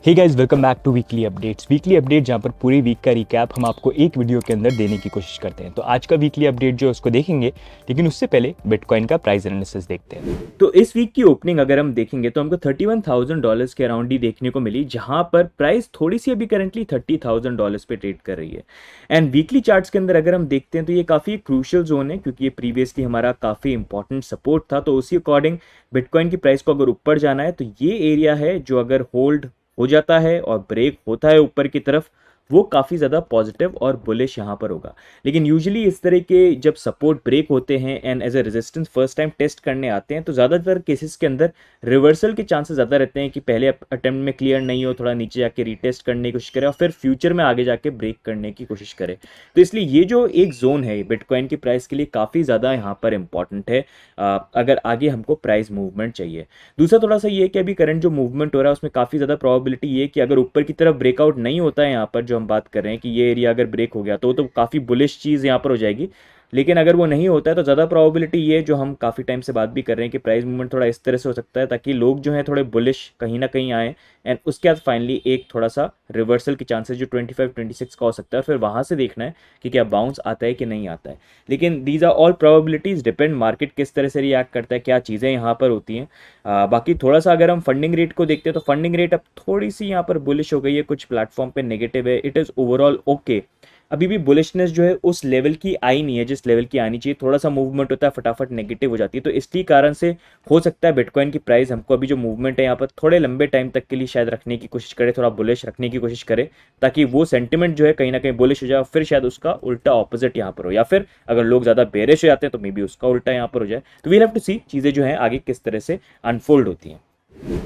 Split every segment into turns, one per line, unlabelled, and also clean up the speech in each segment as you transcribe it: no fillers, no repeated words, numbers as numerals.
Hey guys, welcome back to weekly update जहाँ पर पूरी वीक का रिकैप हम आपको एक वीडियो के अंदर देने की कोशिश करते हैं। तो आज का वीकली अपडेट जो है उसको देखेंगे, लेकिन उससे पहले बिटकॉइन का प्राइस एनालिसिस देखते हैं। तो इस वीक की ओपनिंग अगर हम देखेंगे तो हमको $31,000 के अराउंड ही देखने को मिली, जहाँ पर प्राइस थोड़ी सी अभी करंटली $30,000 पे ट्रेड कर रही है। एंड वीकली चार्ट्स के अंदर अगर हम देखते हैं तो ये काफ़ी क्रूशियल जोन है, क्योंकि ये प्रीवियसली हमारा काफ़ी इंपॉर्टेंट सपोर्ट था। तो उसी अकॉर्डिंग बिटकॉइन की प्राइस को अगर ऊपर जाना है तो ये एरिया है जो अगर होल्ड हो जाता है और ब्रेक होता है ऊपर की तरफ, वो काफ़ी ज़्यादा पॉजिटिव और बुलिश यहाँ पर होगा। लेकिन यूजुअली इस तरह के जब सपोर्ट ब्रेक होते हैं and as a resistance first time test करने आते हैं, तो ज़्यादातर केसेस के अंदर रिवर्सल के चांसेस ज़्यादा रहते हैं कि पहले अटेम्प्ट में क्लियर नहीं हो, थोड़ा नीचे जाके रीटेस्ट करने की कोशिश करे और फिर फ्यूचर में आगे जाके ब्रेक करने की कोशिश करे। तो इसलिए ये जो एक जोन है बिटकॉइन की प्राइस के लिए काफ़ी ज़्यादा यहाँ पर इंपॉर्टेंट है अगर आगे हमको प्राइस मूवमेंट चाहिए। दूसरा थोड़ा सा ये है कि अभी करंट जो मूवमेंट हो रहा है उसमें काफ़ी ज़्यादा प्रोबेबिलिटी ये कि अगर ऊपर की तरफ ब्रेकआउट नहीं होता है, यहाँ पर जो हम बात कर रहे हैं कि ये एरिया अगर ब्रेक हो गया तो काफ़ी बुलिश चीज़ यहाँ पर हो जाएगी। लेकिन अगर वो नहीं होता है तो ज़्यादा प्रोबेबिलिटी ये, जो हम काफ़ी टाइम से बात भी कर रहे हैं, कि प्राइस मूवमेंट थोड़ा इस तरह से हो सकता है ताकि लोग जो हैं थोड़े बुलिश कहीं ना कहीं आए एंड उसके बाद फाइनली एक थोड़ा सा रिवर्सल की चांसेस जो 25-26 का हो सकता है, फिर वहाँ से देखना है कि क्या बाउंस आता है कि नहीं आता है। लेकिन these are all probabilities, depend market किस तरह से रिएक्ट करता है, क्या चीज़ें यहाँ पर होती हैं। बाकी थोड़ा सा अगर हम फंडिंग रेट को देखते हैं तो फंडिंग रेट अब थोड़ी सी यहाँ पर बुलिश हो गई है, कुछ प्लेटफॉर्म पे नेगेटिव है। इट इज़ ओवरऑल ओके, अभी भी बुलिशनेस जो है उस लेवल की आई नहीं है जिस लेवल की आनी चाहिए। थोड़ा सा मूवमेंट होता है फटाफट नेगेटिव हो जाती है, तो इसलिए कारण से हो सकता है बिटकॉइन की प्राइस हमको अभी जो मूवमेंट है यहाँ पर थोड़े लंबे टाइम तक के लिए शायद रखने की कोशिश करे, थोड़ा बुलिश रखने की कोशिश करे, ताकि वो सेंटिमेंट जो है कहीं ना कहीं बुलिश हो जाए, फिर शायद उसका उल्टा ऑपोजिट यहाँ पर हो, या फिर अगर लोग ज़्यादा बेरिश हो जाते हैं तो मे बी उसका उल्टा यहाँ पर हो जाए। तो वी हैव टू सी चीज़ें जो है आगे किस तरह से अनफोल्ड होती हैं।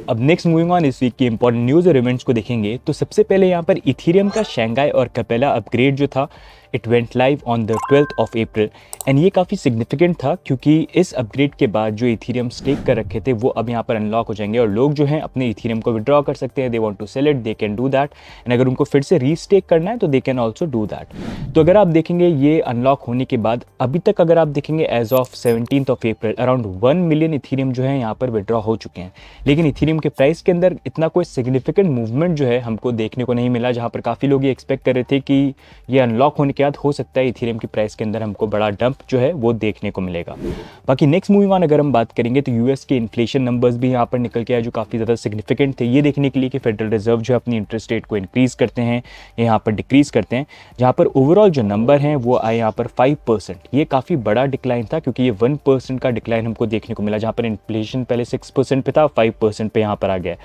अब नेक्स्ट मूविंग ऑन, इस वीक की इंपॉर्टेंट न्यूज़ और इवेंट्स को देखेंगे तो सबसे पहले यहाँ पर इथेरियम का शंघाई और कैपेला अपग्रेड जो था, it went live on the 12th of April and ये काफ़ी सिग्निफिकेंट था, क्योंकि इस अपग्रेड के बाद जो इथेरियम स्टेक कर रखे थे वो अब यहाँ पर अनलॉक हो जाएंगे और लोग जो हैं अपने इथेरियम को विड्रॉ कर सकते हैं। They want to sell it, they can do that, and अगर उनको फिर से रीस्टेक करना है तो they can also do that. तो अगर आप देखेंगे ये अनलॉक होने के बाद अभी तक अगर आप देखेंगे as of 17th of April around 1 million Ethereum जो है यहाँ पर विड्रॉ हो चुके हैं। लेकिन इथेरियम के प्राइस के अंदर इतना कोई सिग्निफिकेंट मूवमेंट जो है हमको देखने को नहीं मिला, जहाँ पर काफ़ी लोग ये एक्सपेक्ट कर रहे थे कि ये अनलॉक होने के बाद हो सकता है इथेरियम की प्राइस के अंदर हमको बड़ा डंप जो है वो देखने को मिलेगा। बाकी नेक्स्ट मूविंग ऑन अगर हम बात करेंगे तो यूएस के इन्फ्लेशन नंबर्स भी यहाँ पर निकल के आए जो काफ़ी ज़्यादा सिग्निफिकेंट थे, ये देखने के लिए कि फेडरल रिजर्व जो है अपनी इंटरेस्ट रेट को इंक्रीज़ करते हैं, यहाँ पर डिक्रीज़ करते हैं, जहाँ पर ओवरऑल जो नंबर हैं वो आए यहाँ पर 5%। ये काफ़ी बड़ा डिक्लाइन था, क्योंकि ये 1% का डिक्लाइन हमको देखने को मिला, जहाँ पर इन्फ्लेशन पहले 6% पे था, 5% पे यहाँ पर आ गया।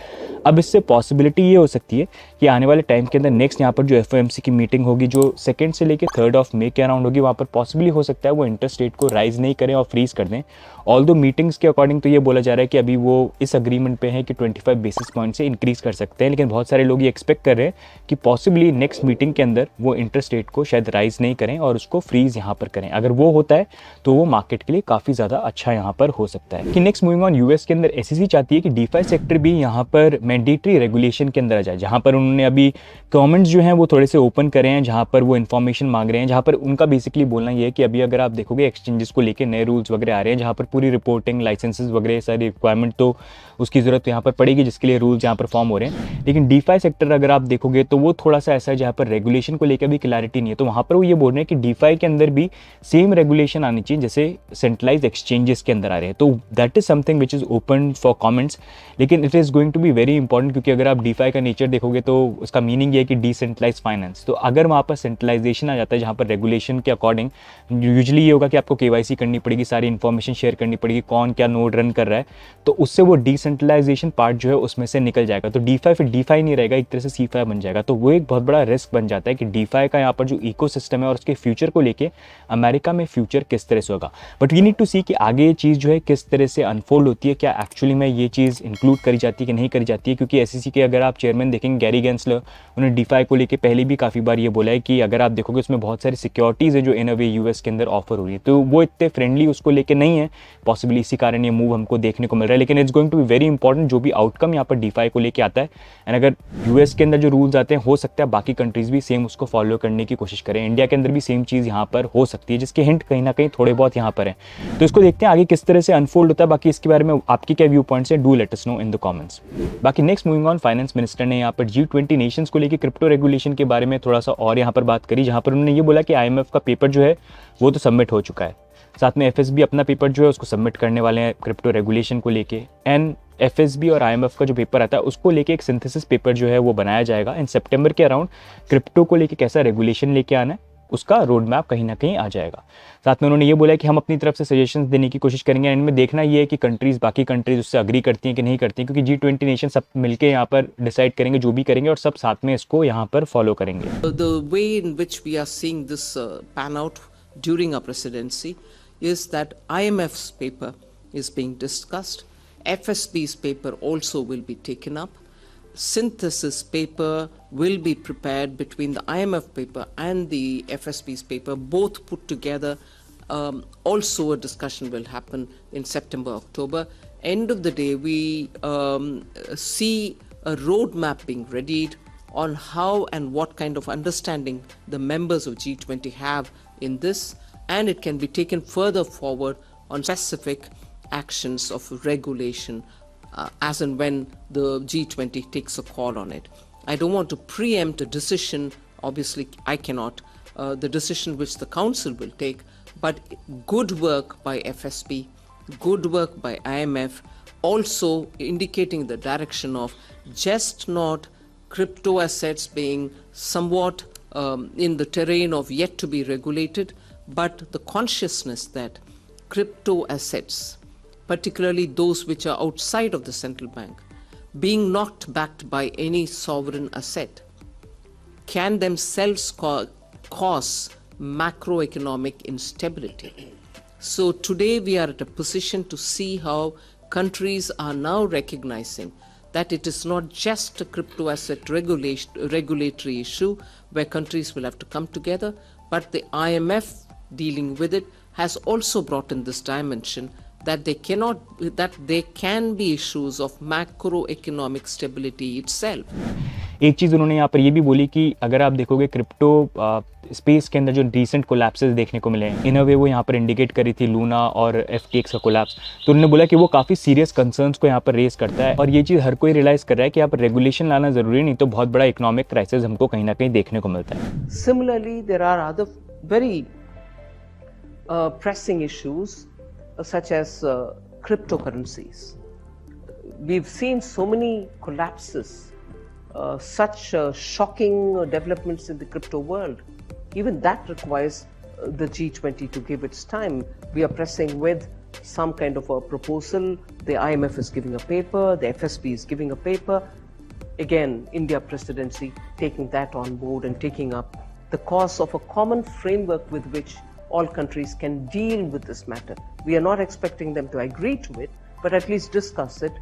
अब इससे पॉसिबिलिटी ये हो सकती है कि आने वाले टाइम के अंदर नेक्स्ट यहाँ पर जो एफओएमसी की मीटिंग होगी जो 2 से लेकर 3 मई के अराउंड होगी, वहाँ पर पॉसिबली हो सकता है वो इंटरेस्ट रेट को राइज नहीं करें और फ्रीज कर दें। ऑल्दो मीटिंग्स के अकॉर्डिंग तो ये बोला जा रहा है कि अभी वो इस अग्रीमेंट पे है कि 25 बेसिस पॉइंट से इंक्रीज कर सकते हैं, लेकिन बहुत सारे लोग ये एक्सपेक्ट कर रहे हैं कि पॉसिबली नेक्स्ट मीटिंग के अंदर वो इंटरेस्ट रेट को शायद राइज नहीं करें और उसको फ्रीज यहाँ पर करें। अगर वो होता है तो वो मार्केट के लिए काफ़ी ज़्यादा अच्छा यहाँ पर हो सकता है। कि नेक्स्ट मूविंग ऑन, यूएस के अंदर एसईसी चाहती है कि डीफाई सेक्टर भी यहाँ पर मैंडेटरी रेगुलेशन के अंदर आ जाए, जहाँ पर उन्होंने अभी कमेंट्स जो हैं वो थोड़े से ओपन करे हैं, जहाँ पर वो इन्फॉर्मेशन मांग रहे हैं, जहाँ पर उनका बेसिकली बोलना ये है कि अभी अगर आप देखोगे एक्सचेंजेस को लेकर नए रूल्स वगैरह आ रहे हैं, जहाँ पर पूरी रिपोर्टिंग, लाइसेंसेस वगैरह सारी रिक्वायरमेंट तो उसकी ज़रूरत यहाँ पर पड़ेगी, जिसके लिए रूल्स यहाँ पर फॉर्म हो रहे हैं। लेकिन डीफाई सेक्टर अगर आप देखोगे तो वो थोड़ा सा ऐसा है जहाँ पर रेगुलेशन को लेकर भी क्लैरिटी नहीं है, तो वहाँ पर वो ये बोल रहे हैं कि डीफाई के अंदर भी सेम रेगुलेशन आनी चाहिए जैसे सेंट्रलाइज एक्सचेंजेस के अंदर आ रहे हैं। तो that is something which is open for comments, लेकिन it is going to be very important, क्योंकि अगर आप डीफाई का नेचर देखोगे तो उसका मीनिंग ये है कि डिसेंट्रलाइज फाइनेंस। तो अगर वहाँ पर सेंट्रलाइजेशन आ जाता है, जहाँ पर रेगुलेशन के अकॉर्डिंग यूजुअली ये होगा कि आपको केवाईसी करनी पड़ेगी, सारी इन्फॉर्मेशन शेयर करनी पड़ेगी, कौन क्या नोड रन कर रहा है, तो उससे वो डिसेंट्रलाइजेशन पार्ट जो है उसमें से निकल जाएगा। तो डीफाई फिर डीफाई नहीं रहेगा, एक तरह से सीफाई बन जाएगा। तो वो एक बहुत बड़ा रिस्क बन जाता है कि डीफाई का यहाँ पर जो इकोसिस्टम है और उसके फ्यूचर को लेके अमेरिका में फ्यूचर किस तरह से होगा। But we need to see कि आगे ये चीज़ जो है किस तरह से अनफोल्ड होती है, क्या एक्चुअली में ये चीज़ इंक्लूड करी जाती है कि नहीं करी जाती है। क्योंकि एसईसी के अगर आप चेयरमैन देखेंगे गैरी गेंसलर, उन्होंने डीफाई को लेके पहले भी काफ़ी बार ये बोला है कि अगर आप देखोगे उसमें बहुत सारी सिक्योरिटीज़ है जो इन अ वे यूएस के अंदर ऑफर हो रही है, तो वो इतने फ्रेंडली उसको लेके नहीं है, पॉसिबली इसी कारण ये मूव हमको देखने को मिल रहा है। लेकिन it's going to be very important जो भी आउटकम यहाँ पर डीफाई को लेके आता है, एंड अगर यूएस के अंदर जो रूल्स आते हैं हो सकता है बाकी कंट्रीज भी सेम उसको फॉलो करने की कोशिश करें, इंडिया के अंदर भी सेम चीज़ यहाँ पर हो सकती है, जिसके हिंट कहीं ना कहीं थोड़े बहुत यहाँ पर हैं। तो इसको देखते हैं आगे किस तरह से अनफोल्ड होता है। बाकी इसके बारे में आपकी क्या व्यू पॉइंट्स है, do let us know in the comments. बाकी next moving on, finance minister ने यहाँ पर G20 नेशंस को लेकर क्रिप्टो रेगुलेशन के बारे में थोड़ा सा और यहाँ पर बात करी, जहाँ पर उन्होंने ये बोला कि IMF का पेपर जो है वो तो सबमिट हो चुका है, साथ में FSB अपना पेपर जो है उसको सबमिट करने वाले हैं क्रिप्टो रेगुलेशन को लेके, एंड FSB और IMF का जो पेपर आता है उसको लेके एक सिंथेसिस पेपर जो है वो बनाया जाएगा इन सितंबर के अराउंड। क्रिप्टो को लेके कैसा रेगुलेशन लेके आना है उसका रोड मैप कहीं ना कहीं आ जाएगा। साथ में उन्होंने ये बोला कि हम अपनी तरफ से सजेशंस देने की कोशिश करेंगे, इनमें देखना ये है कि बाकी कंट्रीज उससे अग्री करती हैं कि नहीं करती हैं, क्योंकि G20 नेशन सब मिलकर यहाँ पर डिसाइड करेंगे जो भी करेंगे और सब साथ में इसको यहाँ पर फॉलो करेंगे।
The way in which we are seeing this pan out during our presidency is that IMF's paper is being discussed, FSB's paper also will be taken up, synthesis paper will be prepared between the IMF paper and the FSB's paper, both put together. Also a discussion will happen in September, October. End of the day, we see a roadmap being readied on how and what kind of understanding the members of G20 have in this, and it can be taken further forward on specific actions of regulation as and when the G20 takes a call on it. I don't want to preempt a decision, obviously I cannot, the decision which the Council will take, but good work by FSB, good work by IMF, also indicating the direction of just not crypto assets being somewhat in the terrain of yet to be regulated, but the consciousness that crypto assets, particularly those which are outside of the central bank, being not backed by any sovereign asset, can themselves cause macroeconomic instability. So today we are at a position to see how countries are now recognizing that it is not just a crypto asset regulatory issue where countries will have to come together, but the IMF dealing with it has also brought in this dimension that there can be issues of macroeconomic stability itself.
एक चीज़ उन्होंने यहाँ पर ये भी बोली कि अगर आप देखोगे क्रिप्टो स्पेस के अंदर जो रिसेंट कोलैप्सेस देखने को मिले हैं, इन अ वे वो यहाँ पर इंडिकेट करी थी लूना और FTX का कोलैप्स, तो उन्होंने बोला कि वो काफ़ी सीरियस कंसर्न्स को यहाँ पर रेज करता है, और ये चीज़ हर कोई रियलाइज़ कर रहा है कि यहाँ पर रेगुलेशन लाना ज़रूरी नहीं, तो बहुत बड़ा इकोनॉमिक क्राइसिस हमको कहीं ना कहीं देखने को मिलता है।
Similarly, there are other very pressing issues such as cryptocurrencies. We've seen so many collapses, such shocking developments in the crypto world. Even that requires the G20 to give its time. We are pressing with some kind of a proposal. The IMF is giving a paper, the FSB is giving a paper. Again, India presidency taking that on board and taking up the cause of a common framework with which all countries can deal with this matter. We are not expecting them to agree to it, but at least discuss it.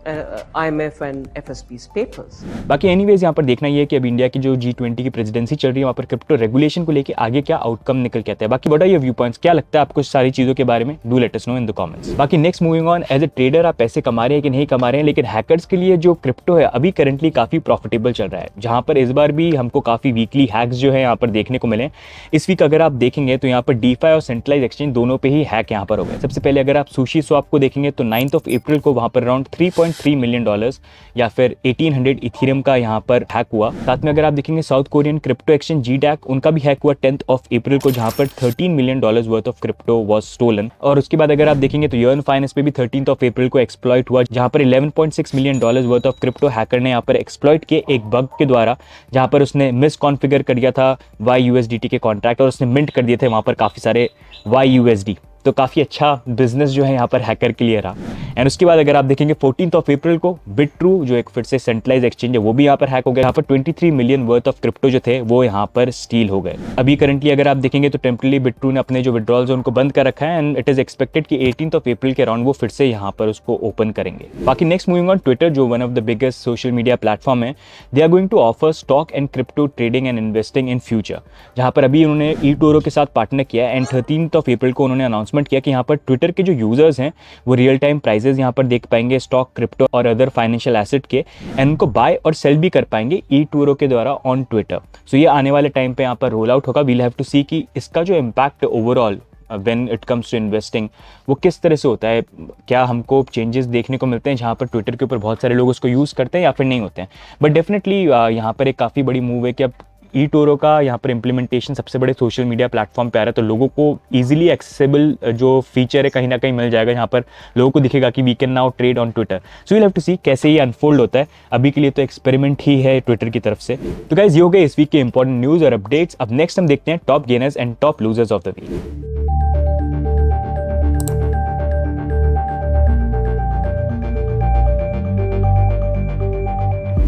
IMF and FSB's papers.
बाकी anyways यहाँ पर देखना ये है कि अब India की जो G20 की प्रेसिडेंसी चल रही है वहाँ पर क्रिप्टो रेगुलेशन को लेके आगे क्या आउटकम निकल के आता है। बाकी what are your view points, क्या लगता है आपको सारी चीज़ों के बारे में, do let us know in the comments. बाकी next moving on, as a trader आप पैसे कमा रहे हैं कि नहीं कमा रहे हैं, लेकिन हैकर्स के लिए जो क्रिप्टो है अभी करंटली काफ़ी प्रॉफिटेबल चल रहा है, जहाँ पर इस बार भी हमको काफ़ी वीकली हैक्स जो है यहाँ पर देखने को मिले। इस वीक अगर आप देखेंगे तो यहाँ पर DeFi और सेंट्रलाइज एक्सचेंज दोनों पे ही हैक यहाँ पर हो गए। सबसे पहले अगर आप सुशी स्वैप को देखेंगे तो 9th of April को वहाँ पर अराउंड $3.3 मिलियन या फिर 1800 इथेरियम का यहाँ पर हैक हुआ। साथ में अगर आप देखेंगे south Korean crypto exchange GDAC, उनका भी हैक हुआ 10th of April को, जहाँ पर $13 million worth of crypto was stolen. और उसके बाद अगर आप देखेंगे तो यर्न फाइनेंस पे भी 13th of April को एक्सप्लॉइट हुआ, जहाँ पर $11.6 million worth of crypto hacker ने यहाँ पर एक्सप्लॉइट किए एक बग के द्वारा, जहाँ पर उसने मिस कॉन्फ़िगर कर दिया था YUSDT के कॉन्ट्रैक्ट और उसने मिंट कर दिए थे वहाँ पर काफ़ी सारे YUSD। तो काफ़ी अच्छा बिजनेस जो है यहाँ पर हैकर के लिए रहा। एंड उसके बाद अगर आप देखेंगे 14 अप्रैल को Bitrue जो एक फिर से सेंट्रलाइज एक्सचेंज है वो भी यहाँ पर हैक हो गया। यहाँ पर 23 मिलियन वर्थ ऑफ क्रिप्टो जो थे वो यहाँ पर स्टील हो गए। अभी करंटली अगर आप देखेंगे तो टेम्परली Bitrue ने अपने जो विड्रॉल्स है उनको बंद कर रखा है एंड इट इज एक्सपेक्टेड कि 18 अप्रैल के अराउंड वो फिर से यहाँ पर उसको ओपन करेंगे। बाकी नेक्स्ट मूविंग ऑन, ट्विटर जो one of the biggest social media platform है, they are going to offer stock and crypto trading and investing in future, जहाँ पर अभी उन्होंने eToro के साथ पार्टनर किया एंड 13 अप्रैल को उन्होंने अनाउंसमेंट किया कि यहाँ पर ट्विटर के जो यूजर्स हैं वो रियल टाइम प्राइजेस यहाँ पर देख पाएंगे स्टॉक, क्रिप्टो और अदर फाइनेंशियल एसेट के, एंड उनको बाय और सेल भी कर पाएंगे eToro के द्वारा ऑन ट्विटर। सो ये आने वाले टाइम पे यहाँ पर रोल आउट होगा। वील हैव टू सी कि इसका जो impact overall when it comes to investing वो किस तरह से होता है, क्या हमको चेंजेस देखने को मिलते हैं जहाँ पर ट्विटर के ऊपर बहुत सारे लोग उसको यूज़ करते हैं या फिर नहीं होते हैं। बट डेफिनेटली यहाँ पर एक काफ़ी बड़ी मूव है कि अब eToro का यहाँ पर इम्प्लीमेंटेशन सबसे बड़े सोशल मीडिया प्लेटफॉर्म पे आ रहा है, तो लोगों को ईजिली एक्सेसिबल जो फीचर है कहीं ना कहीं मिल जाएगा, यहाँ पर लोगों को दिखेगा कि we can now trade on Twitter. So we'll have to see कैसे ये अनफोल्ड होता है। अभी के लिए तो एक्सपेरिमेंट ही है ट्विटर की तरफ से। तो गाइस ये हो गए इस वीक के इंपॉर्टेंट न्यूज़ और अपडेट्स। अब नेक्स्ट हम देखते हैं top gainers and top losers of the week.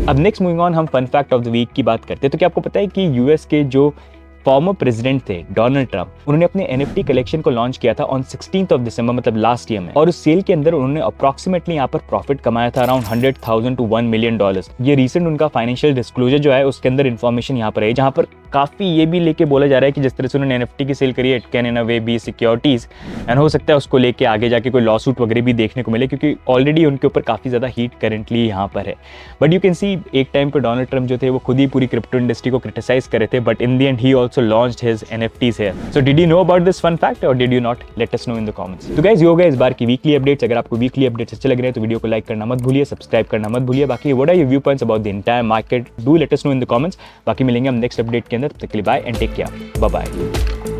अब नेक्स्ट मूविंग ऑन, हम fun fact of the week की बात करते हैं। तो क्या आपको पता है कि यूएस के जो फॉर्मर प्रेसिडेंट थे डोनाल्ड ट्रंप, उन्होंने अपने NFT कलेक्शन को लॉन्च किया था ऑन 16 दिसंबर, मतलब लास्ट ईयर में, और उस सेल के अंदर उन्होंने अप्रॉक्सीमेटली यहाँ पर प्रॉफिट कमाया था अराउंड $100,000 to $1 million। ये रिसेंट उनका फाइनेंशियल डिस्क्लोजर जो है उसके अंदर इन्फॉर्मेशन यहाँ पर है, जहाँ पर काफ़ी ये भी लेके बोला जा रहा है कि जिस तरह से उन्होंने NFT की सेल करी है, it can in a way be securities, and हो सकता है उसको लेके आगे जाके कोई लॉ सूट वगैरह भी देखने को मिले, क्योंकि ऑलरेडी उनके ऊपर काफ़ी ज़्यादा हीट करेंटली यहाँ पर है। बट यू कैन सी एक टाइम पर डोनाल्ड ट्रंप जो थे वो खुद ही पूरी क्रिप्टो इंडस्ट्री को क्रिटिसाइज कर रहे थे, but in the and he also launched his NFTs here. So did you know about this fun fact or did you not? Let us know in the comments. तो guys ये हो गया इस बार की वीकली अपडेट्स। अगर आपको weekly updates अच्छे लग रहे हैं तो वीडियो को लाइक करना मत भूलिए, सब्सक्राइब करना मत भूलिए। बाकी what are your view points about the entire market, do let us know in the comments. बाकी मिलेंगे हम नेक्स्ट अपडेट के अंदर, तब तक के लिए bye and take care, bye bye.